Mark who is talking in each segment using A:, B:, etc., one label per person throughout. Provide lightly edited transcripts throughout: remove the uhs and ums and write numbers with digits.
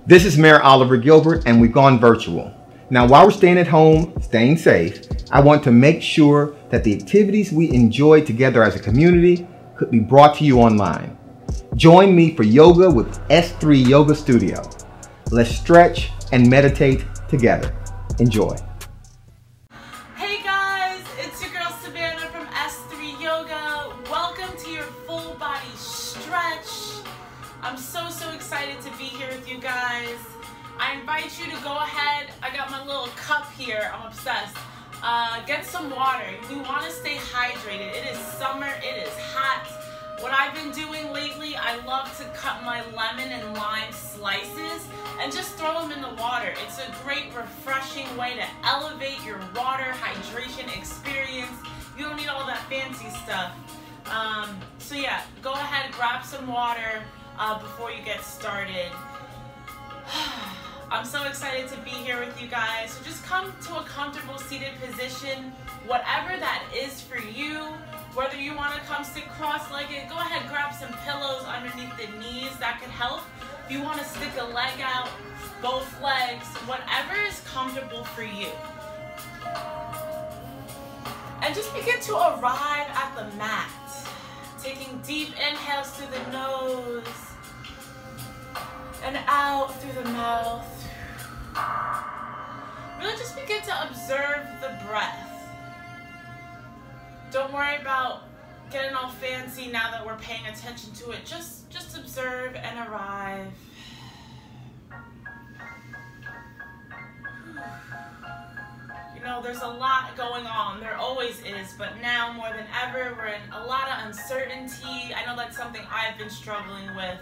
A: This is Mayor Oliver Gilbert, and we've gone virtual. Now, while we're staying at home, staying safe, I want to make sure that the activities we enjoy together as a community could be brought to you online. Join me for yoga with S3 Yoga Studio. Let's stretch and meditate together. Enjoy.
B: Hey guys, it's your girl Savannah from S3 Yoga. Welcome to your full body stretch. I'm so excited to be here with you guys. I invite you to go ahead. I got my little cup here. I'm obsessed. Get some water. We want to stay hydrated. It is summer. It is hot. What I've been doing lately, I love to cut my lemon and lime slices and just throw them in the water. It's a great, refreshing way to elevate your water hydration experience. You don't need all that fancy stuff. So yeah, go ahead, grab some water before you get started. I'm so excited to be here with you guys. So just come to a comfortable seated position, whatever that is for you. Whether you want to come sit cross-legged, go ahead, grab some pillows underneath the knees. That could help. If you want to stick a leg out, both legs, whatever is comfortable for you. And just begin to arrive at the mat. Taking deep inhales through the nose and out through the mouth. Really just begin to observe the breath. Don't worry about getting all fancy now that we're paying attention to it. Just observe and arrive. You know, there's a lot going on. There always is, but now more than ever, we're in a lot of uncertainty. I know that's something I've been struggling with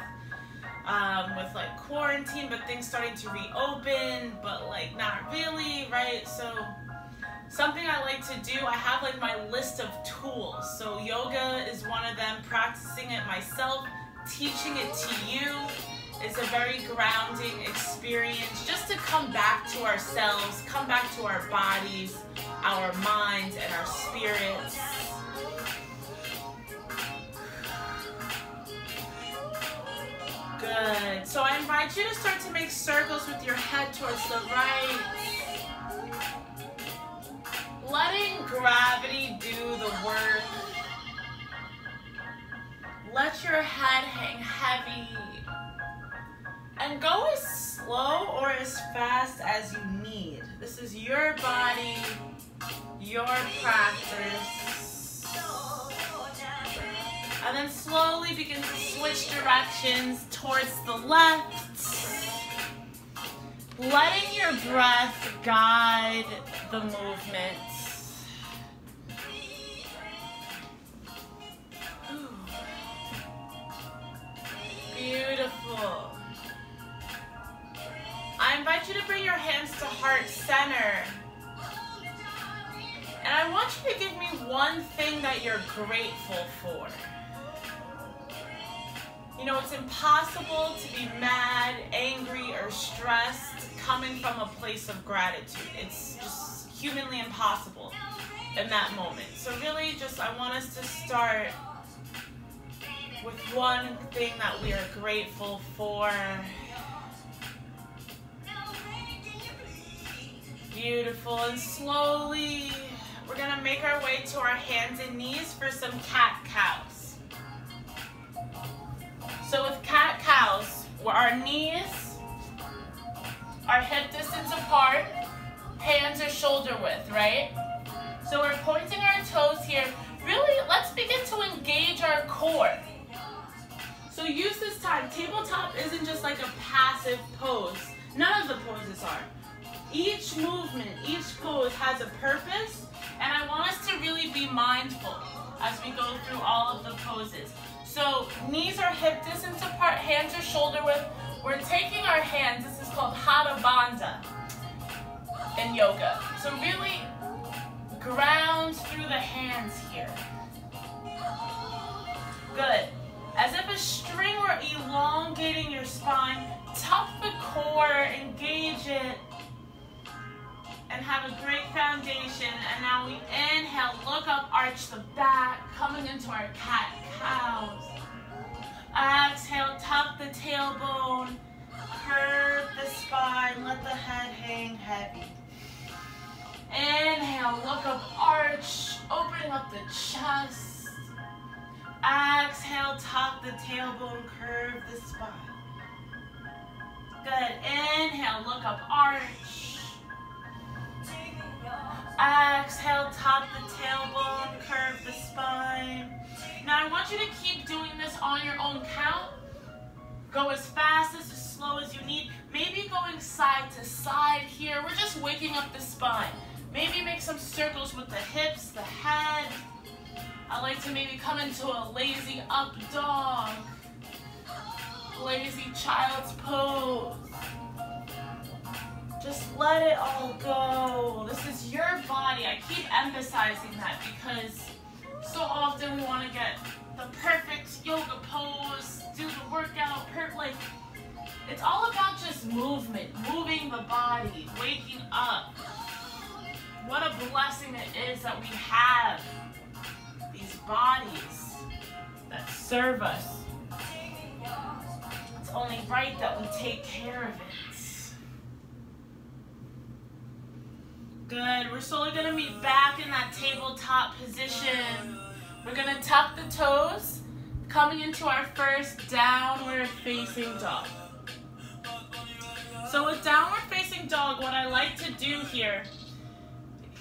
B: like quarantine, but things starting to reopen, but like not really, right? So something I like to do, I have like my list of tools. So yoga is one of them, practicing it myself, teaching it to you is a very grounding experience, just to come back to ourselves, come back to our bodies, our minds, and our spirits. Good. So I invite you to start to make circles with your head towards the right. Letting gravity do the work. Let your head hang heavy. And go as slow or as fast as you need. This is your body, your practice. And then slowly begin to switch directions towards the left. Letting your breath guide the movement. Beautiful. I invite you to bring your hands to heart center. And I want you to give me one thing that you're grateful for. You know, it's impossible to be mad, angry, or stressed coming from a place of gratitude. It's just humanly impossible in that moment. So really just, I want us to start with one thing that we are grateful for. Beautiful. And slowly, we're gonna make our way to our hands and knees for some cat-cows. So with cat-cows, where our knees are hip distance apart, hands are shoulder width, right? So we're pointing our toes here. Really, let's begin to engage our core. So use this time. Tabletop isn't just like a passive pose. None of the poses are. Each movement, each pose has a purpose, and I want us to really be mindful as we go through all of the poses. So knees are hip distance apart, hands are shoulder width. We're taking our hands, this is called Hatha Bandha in yoga. So really ground through the hands here. Good. As if a string were elongating your spine, tuck the core, engage it, and have a great foundation. And now we inhale, look up, arch the back, coming into our cat-cows. Exhale, tuck the tailbone, curve the let the head hang heavy. Inhale, look up, arch, opening up the chest. Exhale, tuck the tailbone, curve the spine. Good. Inhale, look up, arch. Exhale, tuck the tailbone, curve the spine. Now I want you to keep doing this on your own count. Go as fast, as slow as you need. Maybe going side to side here. We're just waking up the spine. Maybe make some circles with the hips, the head. I like to maybe come into a lazy up dog. Lazy child's pose. Just let it all go. This is your body. I keep emphasizing that because so often we want to get the perfect yoga pose, do the workout, like it's all about just movement, moving the body, waking up. What a blessing it is that we have these bodies that serve us. It's only right that we take care of it. Good. We're slowly going to meet back in that tabletop position. We're going to tuck the toes, coming into our first downward facing dog. So with downward facing dog, what I like to do here,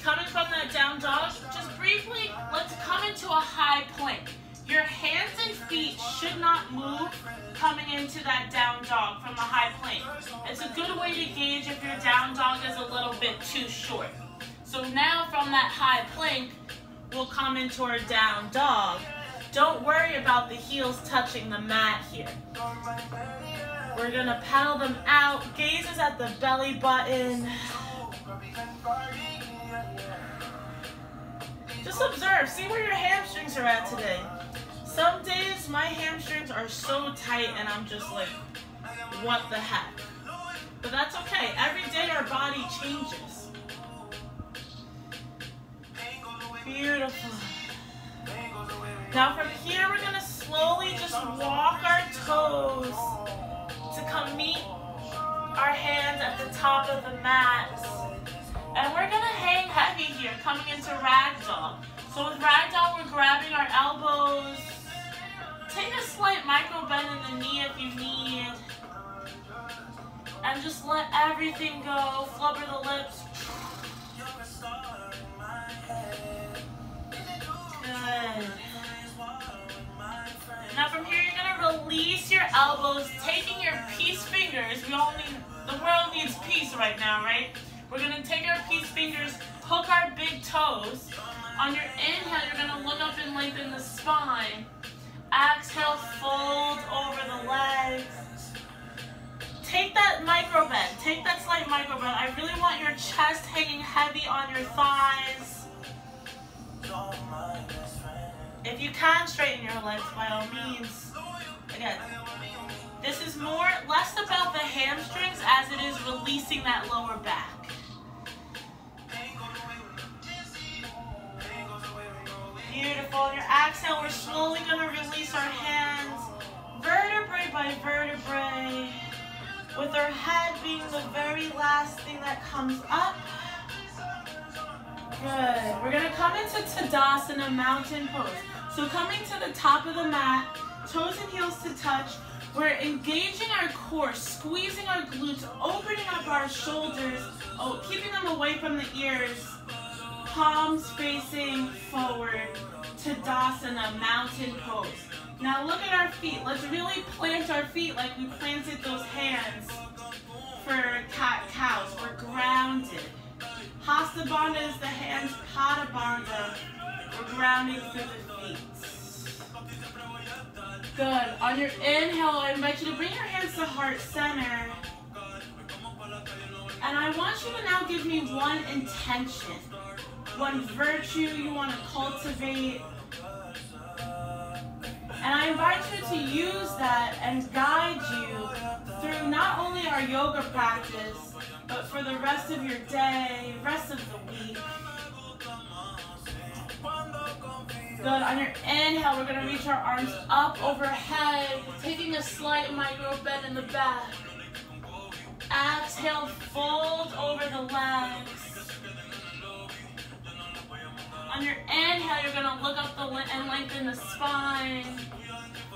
B: coming from that down dog, just briefly, let's come into a high plank. Your hands and feet should not move coming into that down dog from a high plank. It's a good way to gauge if your down dog is a little bit too short. So now from that high plank, we'll come into our down dog. Don't worry about the heels touching the mat here. We're gonna pedal them out. Gaze is at the belly button. Just observe, see where your hamstrings are at today. Some days my hamstrings are so tight and I'm just like, what the heck? But that's okay, every day our body changes. Beautiful. Now from here we're gonna slowly just walk our toes to come meet our hands at the top of the mat. And we're gonna hang heavy here, coming into ragdoll. So with ragdoll, we're grabbing our elbows. Take a slight micro bend in the knee if you need. And just let everything go. Flubber the lips. Good. Now from here, you're gonna release your elbows, taking your peace fingers. The world needs peace right now, right? We're gonna take our peace fingers, hook our big toes. On your inhale, you're gonna look up and lengthen the spine. Exhale, fold over the legs. Take that micro bend, take that slight micro bend. I really want your chest hanging heavy on your thighs. If you can straighten your legs, by all means. Again, this is less about the hamstrings as it is releasing that lower back. Beautiful. On your exhale, we're slowly going to release our hands, vertebrae by vertebrae, with our head being the very last thing that comes up. Good. We're going to come into Tadasana, mountain pose. So coming to the top of the mat, toes and heels to touch, we're engaging our core, squeezing our glutes, opening up our shoulders, keeping them away from the ears, palms facing forward, Tadasana, mountain pose. Now look at our feet. Let's really plant our feet like we planted those hands for cat-cows. We're grounded. Hasta Bandha is the hands, Pada Bandha. We're grounding through the feet. Good. On your inhale, I invite you to bring your hands to heart center. And I want you to now give me one intention, one virtue you want to cultivate. And I invite you to use that and guide you through not only our yoga practice, but for the rest of your day, rest of the week. Good. On your inhale, we're going to reach our arms up overhead, taking a slight micro bend in the back. Exhale, fold over the legs. On your inhale, you're gonna look up and lengthen the spine.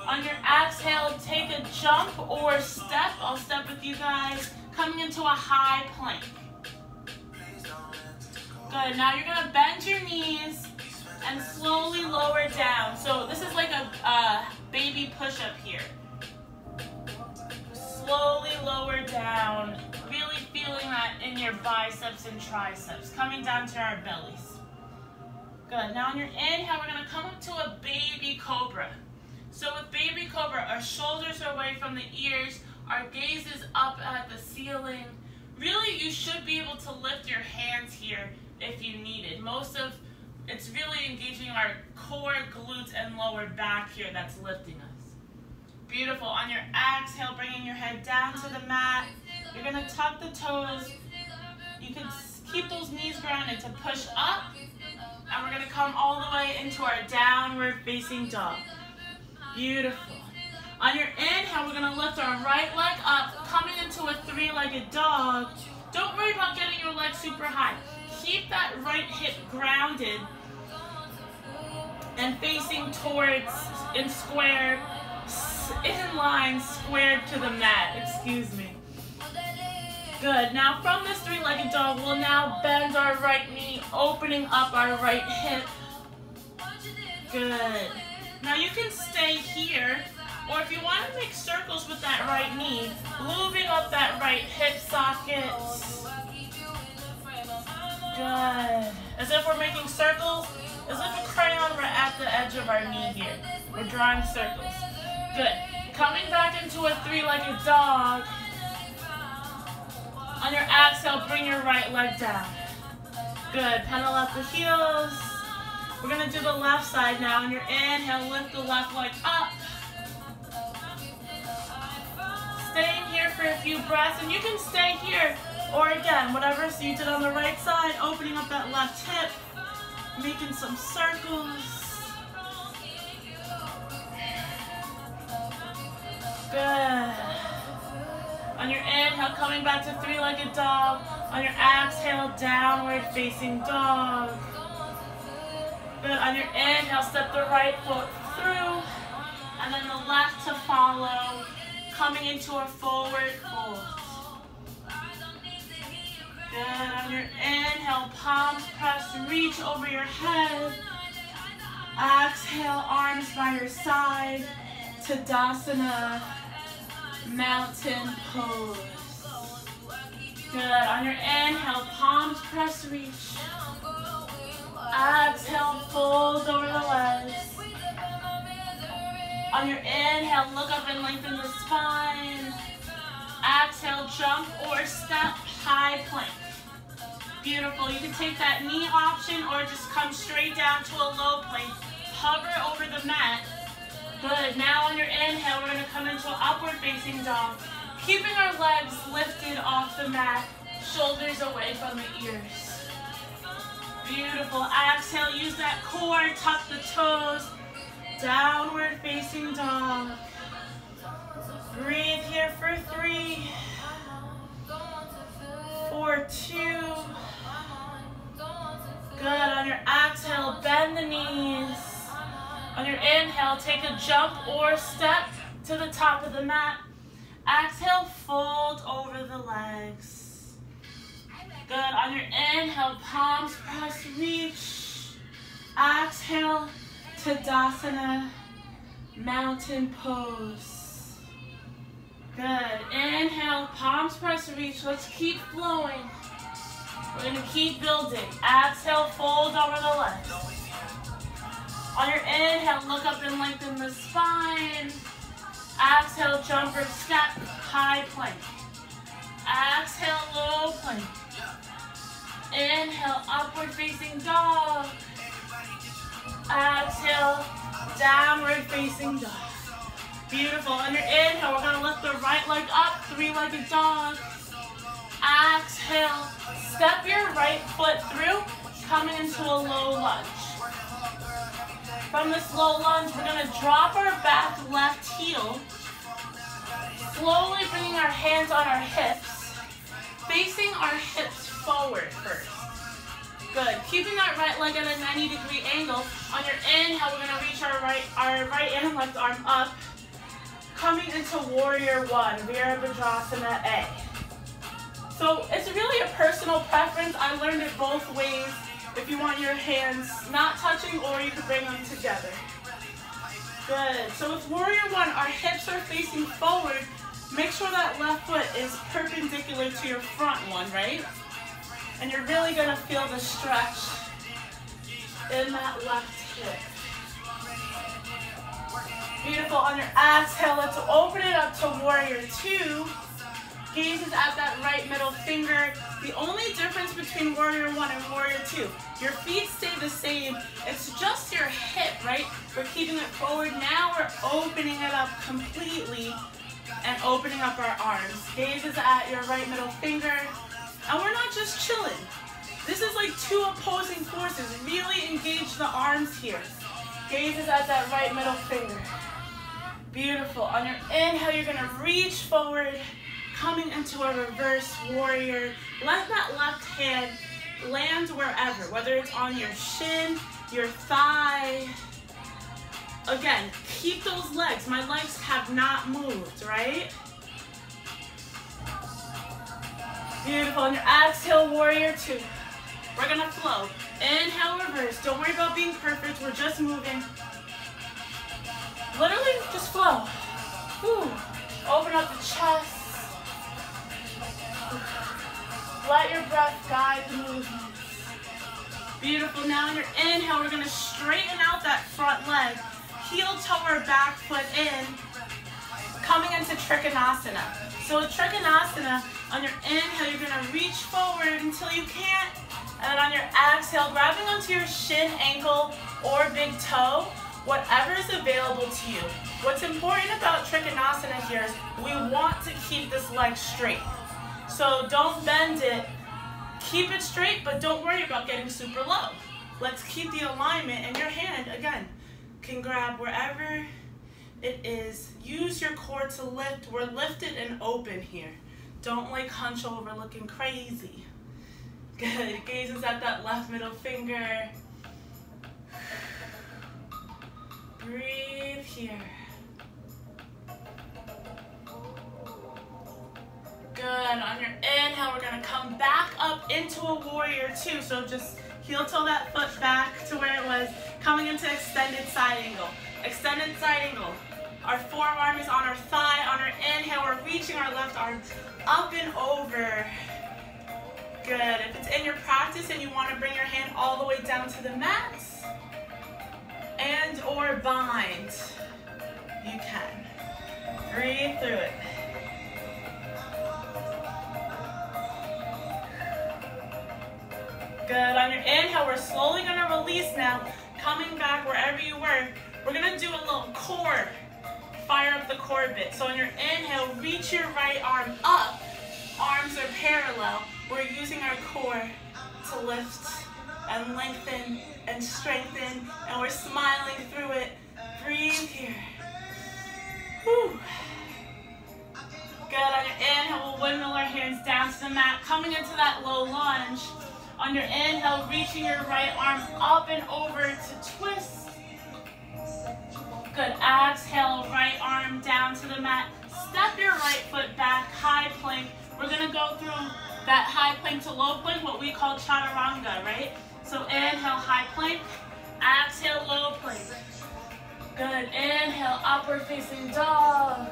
B: On your exhale, take a jump or step. I'll step with you guys. Coming into a high plank. Good, now you're gonna bend your knees and slowly lower down. So this is like a baby push-up here. Slowly lower down, really feeling that in your biceps and triceps, coming down to our bellies. Good, now on your inhale, we're gonna come up to a baby cobra. So with baby cobra, our shoulders are away from the ears, our gaze is up at the ceiling. Really, you should be able to lift your hands here if you needed. It's really engaging our core, glutes, and lower back here that's lifting us. Beautiful. On your exhale, bringing your head down to the mat. You're going to tuck the toes. You can keep those knees grounded to push up. And we're going to come all the way into our downward facing dog. Beautiful. On your inhale, we're going to lift our right leg up, coming into a three-legged dog. Don't worry about getting your legs super high. Keep that right hip grounded and facing towards, in line, squared to the mat, excuse me. Good, now from this three-legged dog, we'll now bend our right knee, opening up our right hip. Good. Now you can stay here, or if you want to make circles with that right knee, moving up that right hip socket. Good. As if we're making circles, as if a crayon we're at the edge of our knee here. We're drawing circles. Good. Coming back into a three-legged dog. On your exhale, bring your right leg down. Good. Pedal up the heels. We're going to do the left side now. On your inhale, lift the left leg up. Staying here for a few breaths, and you can stay here, or again, whatever so you did on the right side, opening up that left hip, making some circles. Good. On your inhale, coming back to three-legged dog. On your exhale, downward facing dog. Good. On your inhale, step the right foot through, and then the left to follow, coming into a forward fold. Good. On your inhale, palms pressed, reach over your head. Exhale, arms by your side. Tadasana, mountain pose. Good. On your inhale, palms press, reach. Exhale, fold over the legs. On your inhale, look up and lengthen the spine. Exhale, jump or step, high plank. Beautiful. You can take that knee option or just come straight down to a low plank. Hover over the mat. Good. Now on your inhale, we're going to come into an upward facing dog. Keeping our legs lifted off the mat, shoulders away from the ears. Beautiful. Exhale, use that core, tuck the toes. Downward facing dog. Breathe here for 3, 4, 2. Good. On your exhale, bend the knees. On your inhale, take a jump or step to the top of the mat. Exhale, fold over the legs. Good. On your inhale, palms press, reach. Exhale, Tadasana, mountain pose. Good. Inhale, palms press, reach. Let's keep flowing. We're going to keep building. Exhale, fold over the legs. On your inhale, look up and lengthen the spine. Exhale, jump or step, high plank. Exhale, low plank. Inhale, upward facing dog. Exhale, downward facing dog. Beautiful. On your inhale, we're going to lift the right leg up, three-legged dog. Exhale, step your right foot through, coming into a low lunge. From this low lunge, we're going to drop our back left heel, slowly bringing our hands on our hips. facing our hips forward first. Good. Keeping that right leg at a 90-degree angle. On your inhale, we're going to reach our right and left arm up. Coming into Warrior One, Virabhadrasana A. So it's really a personal preference. I learned it both ways. If you want your hands not touching, or you can bring them together. Good. So with Warrior One, our hips are facing forward. Make sure that left foot is perpendicular to your front one, right? And you're really going to feel the stretch in that left hip. Beautiful. On your exhale, let's open it up to Warrior Two. Gazes at that right middle finger. The only difference between Warrior One and Warrior Two, your feet stay the same. It's just your hip, right? We're keeping it forward. Now we're opening it up completely and opening up our arms. Gazes at your right middle finger. And we're not just chilling. This is like two opposing forces. Really engage the arms here. Gazes at that right middle finger. Beautiful. On your inhale, you're going to reach forward, coming into a reverse warrior. Let that left hand land wherever, whether it's on your shin, your thigh. Again, keep those legs. My legs have not moved, right? Beautiful. On your exhale, Warrior Two. We're going to flow. Inhale, reverse. Don't worry about being perfect. We're just moving. Literally, just flow. Whew. Open up the chest. Let your breath guide the movement. Beautiful. Now on your inhale, we're going to straighten out that front leg. Heel toe or back foot in. Coming into Trikonasana. So with Trikonasana, on your inhale, you're going to reach forward until you can't. And then on your exhale, grabbing onto your shin, ankle, or big toe, whatever is available to you. What's important about Trikonasana here is we want to keep this leg straight. So don't bend it. Keep it straight, but don't worry about getting super low. Let's keep the alignment, and your hand, again, can grab wherever it is. Use your core to lift. We're lifted and open here. Don't like hunch over looking crazy. Good. Gazes at that left middle finger. Breathe here. Good. On your inhale, we're going to come back up into a Warrior Two. So just heel toe that foot back to where it was. Coming into extended side angle. Extended side angle. Our forearm is on our thigh. On our inhale, we're reaching our left arm up and over. Good. If it's in your practice and you want to bring your hand all the way down to the mat and or bind, you can. Breathe through it. Good. On your inhale, we're slowly going to release now. Coming back wherever you were. We're going to do a little core. Fire up the core a bit. So on your inhale, reach your right arm up. Arms are parallel. We're using our core to lift and lengthen and strengthen. And we're smiling through it. Breathe here. Whew. Good. On your inhale, we'll windmill our hands down to the mat. Coming into that low lunge. On your inhale, reaching your right arm up and over to twist. Good. Exhale, right arm down to the mat. Step your right foot back, high plank. We're going to go through that high plank to low plank, what we call chaturanga, right? So inhale, high plank. Exhale, low plank. Good. Inhale, upward facing dog.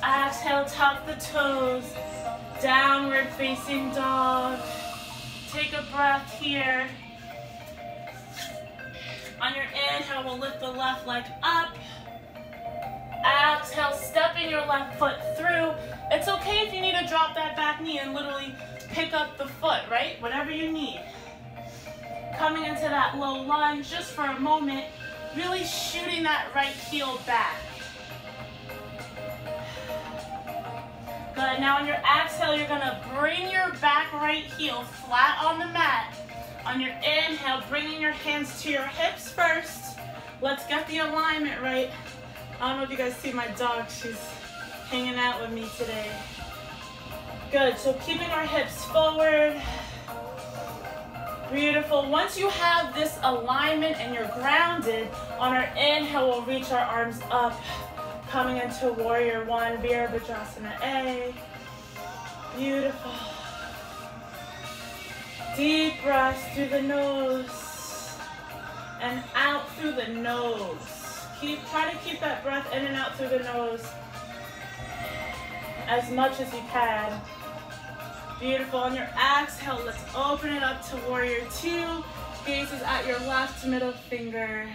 B: Exhale, tuck the toes. Downward facing dog. Take a breath here. On your inhale, we'll lift the left leg up. Exhale, stepping your left foot through. It's okay if you need to drop that back knee and literally pick up the foot, right? Whatever you need. Coming into that low lunge just for a moment, really shooting that right heel back. Good. Now on your exhale, you're going to bring your back right heel flat on the mat. On your inhale, bringing your hands to your hips first. Let's get the alignment right. I don't know if you guys see my dog. She's hanging out with me today. Good, so keeping our hips forward. Beautiful. Once you have this alignment and you're grounded, on our inhale, we'll reach our arms up, coming into Warrior One, Virabhadrasana A. Beautiful. Deep breaths through the nose and out through the nose. Try to keep that breath in and out through the nose as much as you can. Beautiful. On your exhale, let's open it up to Warrior Two. Gazes at your left middle finger.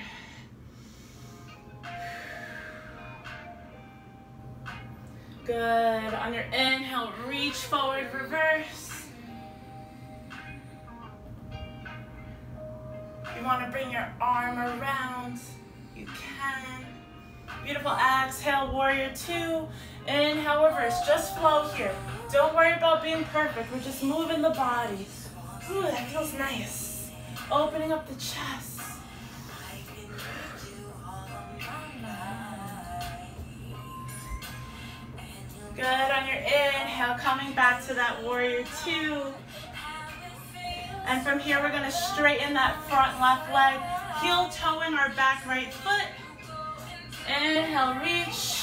B: Good. On your inhale, reach forward, reverse. You want to bring your arm around, you can. Beautiful. Exhale, Warrior Two. Inhale, reverse. Just flow here. Don't worry about being perfect. We're just moving the body. Ooh, that feels nice. Opening up the chest. Good. On your inhale, coming back to that Warrior Two. And from here, we're going to straighten that front left leg. Heel toeing our back right foot. Inhale, reach.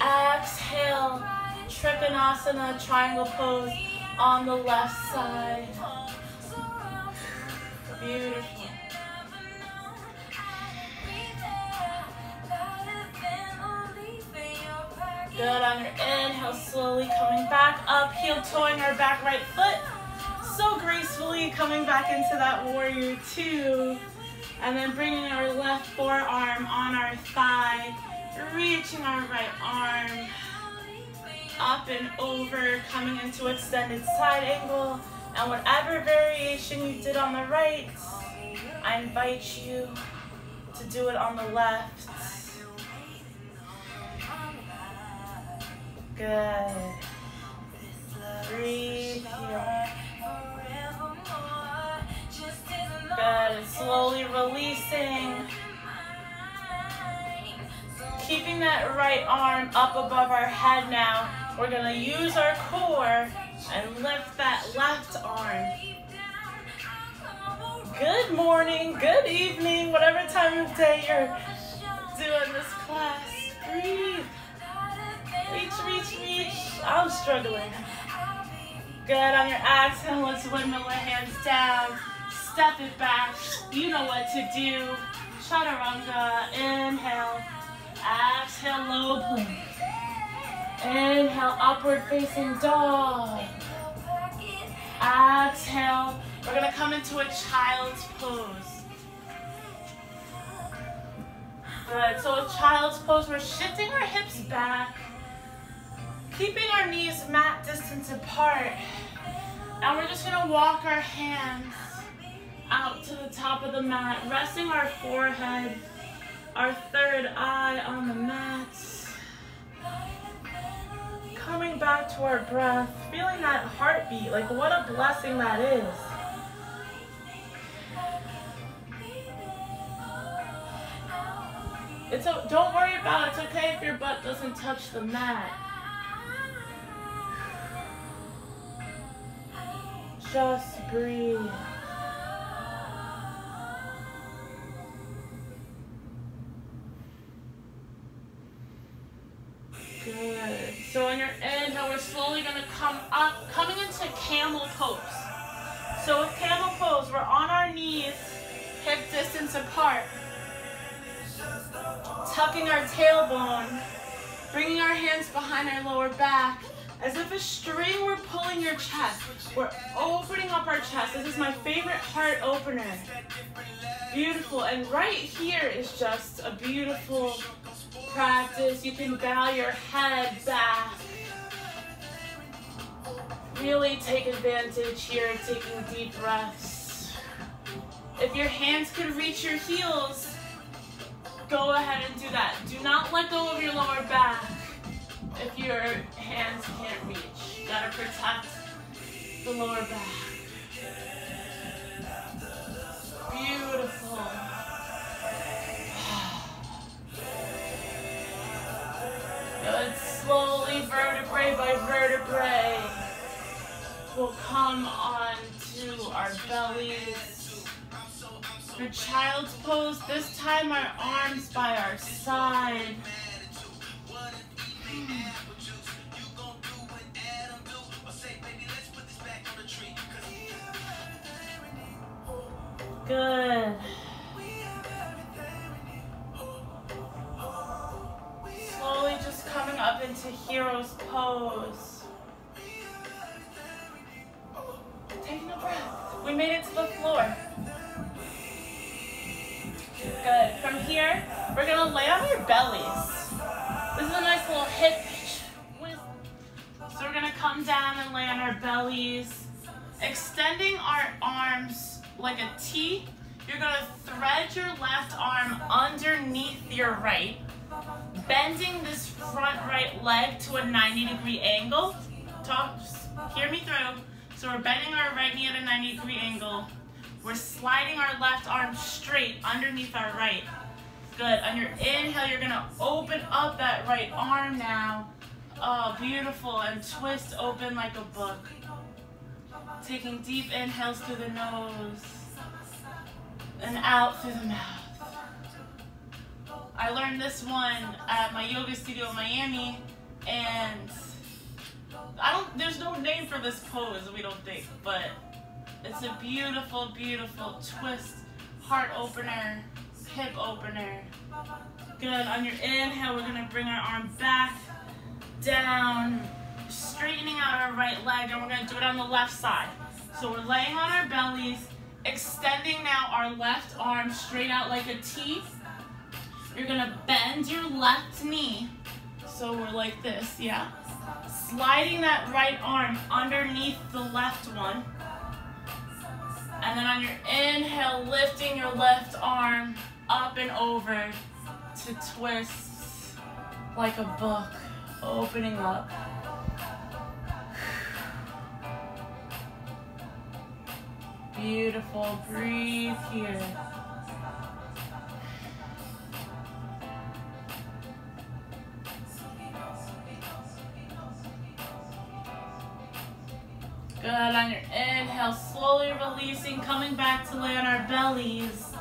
B: Exhale, Trikonasana, triangle pose on the left side. Beautiful. Good. On your inhale, slowly coming back up, heel toeing our back right foot. So gracefully coming back into that Warrior Two. And then bringing our left forearm on our thigh, reaching our right arm up and over, coming into extended side angle. And whatever variation you did on the right, I invite you to do it on the left. Good. Breathe here. Good. And slowly releasing. Keeping that right arm up above our head now. We're going to use our core and lift that left arm. Good morning, good evening, whatever time of day you're doing this class. Breathe. Reach, reach, reach. I'm struggling. Good. On your exhale, let's windmill our hands down. Step it back. You know what to do. Chaturanga. Inhale. Exhale, low plank. Inhale, upward facing dog. Exhale. We're going to come into a child's pose. Good. So a child's pose, we're shifting our hips back. Keeping our knees mat distance apart. And we're just going to walk our hands out to the top of the mat, resting our forehead, our third eye on the mat. Coming back to our breath, feeling that heartbeat, like what a blessing that is. Don't worry about it. It's okay if your butt doesn't touch the mat. Just breathe. Good. So on your inhale, we're slowly going to come up, coming into camel pose. So with camel pose, we're on our knees, hip distance apart. Tucking our tailbone, bringing our hands behind our lower back, as if a string were pulling your chest. We're opening up our chest. This is my favorite heart opener. Beautiful. And right here is just a beautiful practice. You can bow your head back. Really take advantage here, taking deep breaths. If your hands could reach your heels, go ahead and do that. Do not let go of your lower back if your hands can't reach. You gotta protect the lower back. Beautiful. Good. Slowly, vertebrae by vertebrae. We'll come on to our bellies. For child's pose, this time our arms by our side. Good. Slowly just coming up into hero's pose. Taking a breath. We made it to the floor. Good. From here, we're gonna lay on our bellies. This is a nice little hip twist. So we're gonna come down and lay on our bellies, extending our arms like a T. You're gonna thread your left arm underneath your right, bending this front right leg to a 90-degree angle. Just hear me through. So we're bending our right knee at a 90-degree angle. We're sliding our left arm straight underneath our right. Good. On your inhale, you're gonna open up that right arm now. Oh, beautiful. And twist open like a book. Taking deep inhales through the nose and out through the mouth. I learned this one at my yoga studio in Miami, and there's no name for this pose, we don't think, but it's a beautiful, beautiful twist, heart opener, hip opener. Good. On your inhale, we're gonna bring our arm back, down, straightening out our right leg, and we're gonna do it on the left side. So we're laying on our bellies, extending now our left arm straight out like a T. You're gonna bend your left knee. So we're like this, yeah. Sliding that right arm underneath the left one. And then on your inhale, lifting your left arm up and over to twist like a book, opening up. Beautiful. Breathe here. Good. On your inhale, slowly releasing, coming back to lay on our bellies.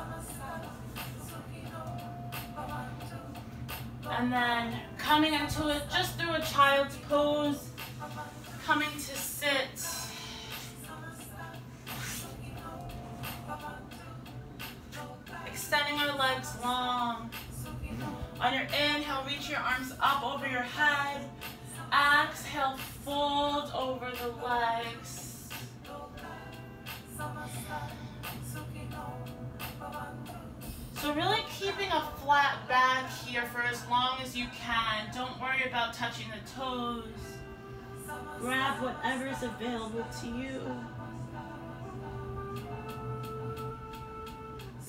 B: And then coming into it just through a child's pose, coming to sit. Extending our legs long. On your inhale, reach your arms up over your head. Exhale, fold over the legs. So really keeping a flat back here for as long as you can. Don't worry about touching the toes. Grab whatever's available to you.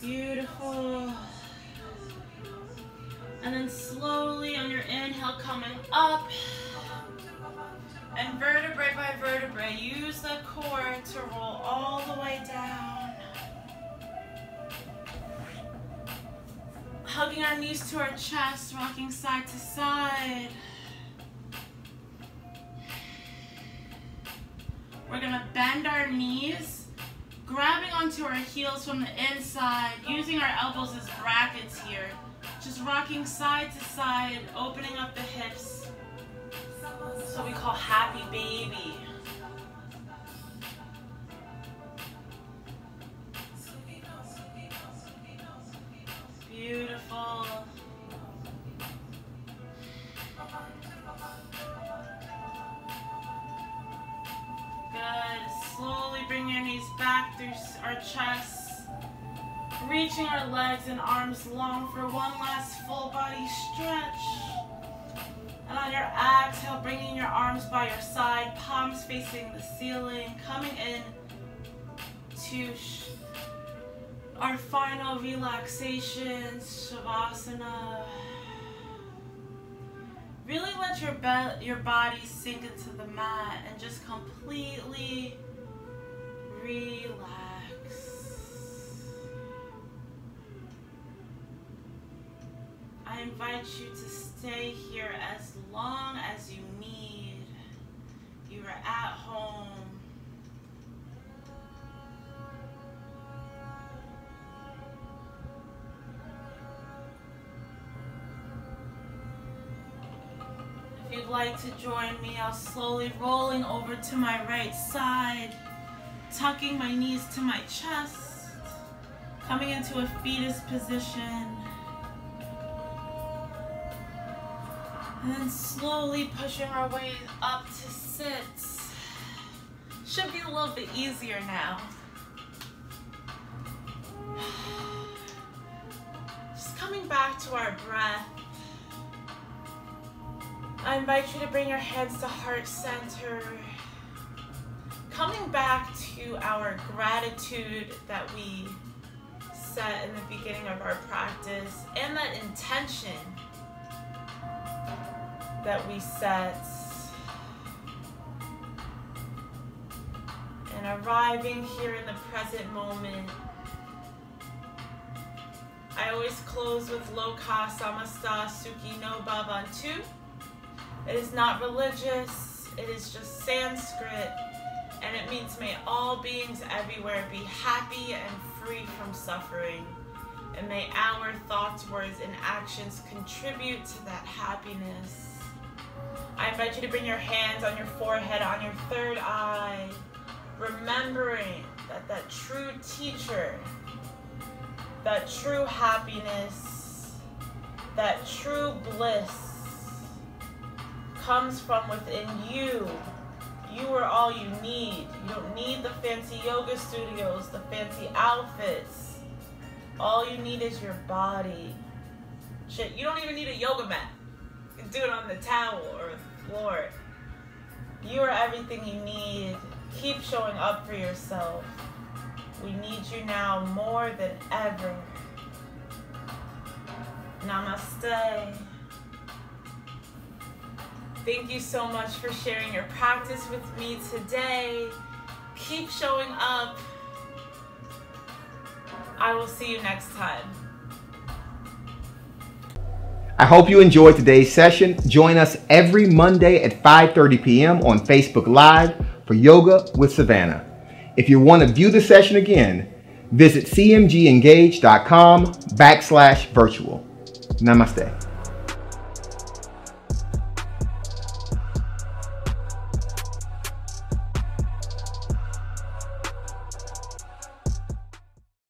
B: Beautiful. And then slowly on your inhale, coming up. And vertebrae by vertebrae, use the core to roll all the way down. Hugging our knees to our chest, rocking side to side. We're gonna bend our knees, grabbing onto our heels from the inside, using our elbows as brackets here. Just rocking side to side, opening up the hips. That's what we call happy baby. Beautiful. Good. Slowly bring your knees back through our chests. Reaching our legs and arms long for one last full body stretch. And on your exhale, bringing your arms by your side, palms facing the ceiling, coming in to our final relaxation, Shavasana. Really let your body sink into the mat and just completely relax. I invite you to stay here as long as you need. You are at home. like to join me, I'll slowly rolling over to my right side, tucking my knees to my chest, coming into a fetus position, and then slowly pushing our way up to sit. Should be a little bit easier now. Just coming back to our breath. I invite you to bring your hands to heart center. Coming back to our gratitude that we set in the beginning of our practice and that intention that we set. And arriving here in the present moment. I always close with Loka Samasta Sukhi No Bhavantu. It is not religious, it is just Sanskrit, and it means may all beings everywhere be happy and free from suffering. And may our thoughts, words, and actions contribute to that happiness. I invite you to bring your hands on your forehead, on your third eye, remembering that that true teacher, that true happiness, that true bliss comes from within you. You are all you need. You don't need the fancy yoga studios, the fancy outfits. All you need is your body. Shit, you don't even need a yoga mat. You can do it on the towel or the floor. You are everything you need. Keep showing up for yourself. We need you now more than ever. Namaste. Thank you so much for sharing your practice with me today. Keep showing up. I will see you next time.
A: I hope you enjoyed today's session. Join us every Monday at 5:30 p.m. on Facebook Live for Yoga with Savannah. If you want to view the session again, visit cmgengage.com/virtual. Namaste.